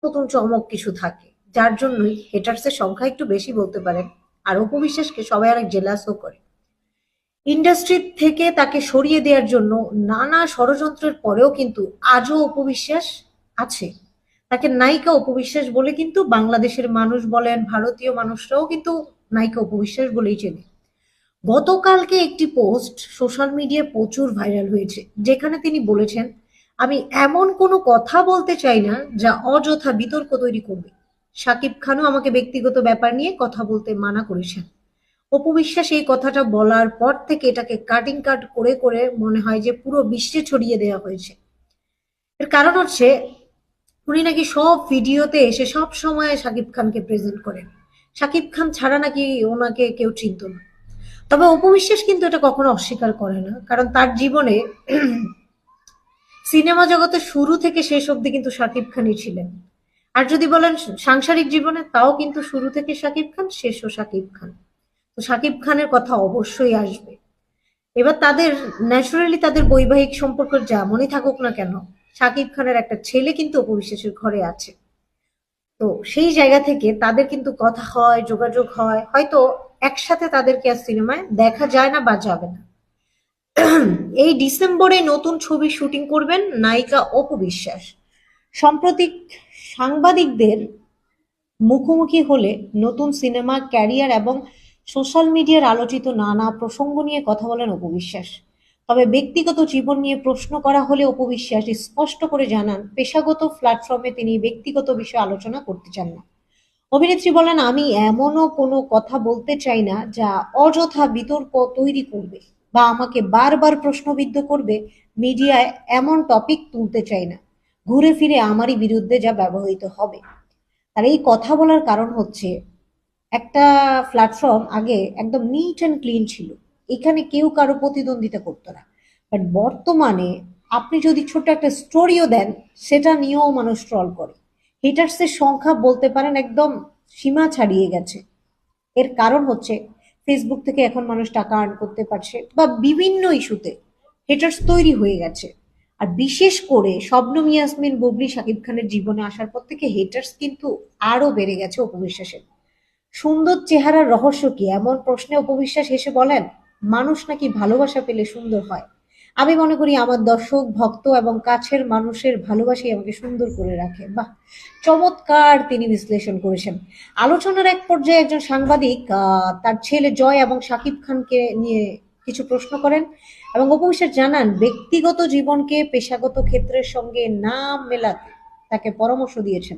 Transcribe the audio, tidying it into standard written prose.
নতুন চমক কিছু থাকে, যার জন্যই হেটার্সের সংখ্যা একটু বেশি বলতে পারেন। আর অপু বিশ্বাসকে সবাই অনেক জেলাসও করে। ইন্ডাস্ট্রি থেকে তাকে সরিয়ে দেওয়ার জন্য নানা ষড়যন্ত্রের পরেও কিন্তু আজও অপু বিশ্বাস আছে। তাকে নায়িকা অপু বিশ্বাস বলে কিন্তু বাংলাদেশের মানুষ বলেন, ভারতীয় মানুষরাও কিন্তু নায়িকা অপু বিশ্বাস বলেই চেনে। গতকালকে একটি পোস্ট সোশ্যাল মিডিয়ায় প্রচুর ভাইরাল হয়েছে, যেখানে তিনি বলেছেন, আমি এমন কোনো কথা বলতে চাই না যা অযথা বিতর্ক তৈরি করবে। শাকিব খানও আমাকে ব্যক্তিগত ব্যাপার নিয়ে কথা বলতে মানা করেছেন। অপু বিশ্বাস এই কথাটা বলার পর থেকে এটাকে কাটিং কাট করে করে মনে হয় যে পুরো বিশ্বে ছড়িয়ে দেওয়া হয়েছে। এর কারণ হচ্ছে, উনি নাকি সব ভিডিওতে এসে সব সময় শাকিব খানকে প্রেজেন্ট করেন। শাকিব খান ছাড়া নাকি ওনাকে কেউ চিনত না। তবে অপু বিশ্বাস কিন্তু এটা কখনো অস্বীকার করে না, কারণ তার জীবনে সিনেমা জগতে শুরু থেকে শেষ অবধি কিন্তু শাকিব খানই ছিলেন। আর যদি বলেন সাংসারিক জীবনে, তাও কিন্তু শুরু থেকে শাকিব খান, শেষও শাকিব খান। তো শাকিব খানের কথা অবশ্যই আসবে। এবার তাদের ন্যাচারালি তাদের বৈবাহিক সম্পর্ক যেমনই থাকুক না কেন, শাকিব খানের একটা ছেলে কিন্তু অপু বিশ্বাসের ঘরে আছে। তো সেই জায়গা থেকে তাদের কিন্তু কথা হয়, যোগাযোগ হয়, হয়তো একসাথে তাদেরকে আর সিনেমায় দেখা যায় না বা যাবে না। এই ডিসেম্বরে নতুন ছবি শুটিং করবেন নায়িকা অপু বিশ্বাস। সম্প্রতি সাংবাদিকদের মুখোমুখি হলে নতুন সিনেমা, ক্যারিয়ার এবং সোশ্যাল মিডিয়ার আলোচিত নানা প্রসঙ্গ নিয়ে কথা বলেন অপু বিশ্বাস। তবে ব্যক্তিগত জীবন নিয়ে প্রশ্ন করা হলে অপু বিশ্বাস স্পষ্ট করে জানান, পেশাগত প্ল্যাটফর্মে তিনি ব্যক্তিগত বিষয়ে আলোচনা করতে চান না। অভিনেত্রী বলেন, আমি এমনও কোনো কথা বলতে চাই না যা অযথা বিতর্ক তৈরি করবে বা আমাকে বারবার প্রশ্নবিদ্ধ করবে। মিডিয়ায় এমন টপিক তুলতে চাই না, ঘুরে ফিরে আমারই বিরুদ্ধে যা ব্যবহৃত হবে। আর এই কথা বলার কারণ হচ্ছে, একটা প্ল্যাটফর্ম আগে একদম নিট অ্যান্ড ক্লিন ছিল, এখানে কেউ কারো প্রতিদ্বন্দ্বিতা করতো না। বাট বর্তমানে আপনি যদি ছোট একটা স্টোরিও দেন, সেটা নিয়েও মানুষ ট্রল করে। হেটার্সের সংখ্যা বলতে পারেন একদম সীমা ছাড়িয়ে গেছে। এর কারণ হচ্ছে, ফেসবুক থেকে এখন মানুষ টাকা আর্ন করতে পারছে বা বিভিন্ন ইস্যুতে হেটার্স তৈরি হয়ে গেছে। আর বিশেষ করে শবনম, ইয়াসমিন, বুবলি, শাকিব খানের জীবনে আসার পর থেকে হেটার্স কিন্তু আরো বেড়ে গেছে অপু বিশ্বাসের। সুন্দর চেহারার রহস্য কি, এমন প্রশ্নে অপু বিশ্বাস হেসে বলেন, মানুষ নাকি ভালোবাসা পেলে সুন্দর হয়। আমি মনে করি আমার দর্শক, ভক্ত এবং কাছের মানুষের ভালোবাসাই আমাকে সুন্দর করে রাখে। বাহ, চমৎকার তিনি বিশ্লেষণ করেছেন। আলোচনার এক পর্যায়ে একজন সাংবাদিক তার ছেলে জয় এবং শাকিব খানকে নিয়ে কিছু প্রশ্ন করেন, এবং অপু বিশ্বাস জানান, ব্যক্তিগত জীবনকে পেশাগত ক্ষেত্রের সঙ্গে না মেলাতে তাকে পরামর্শ দিয়েছেন।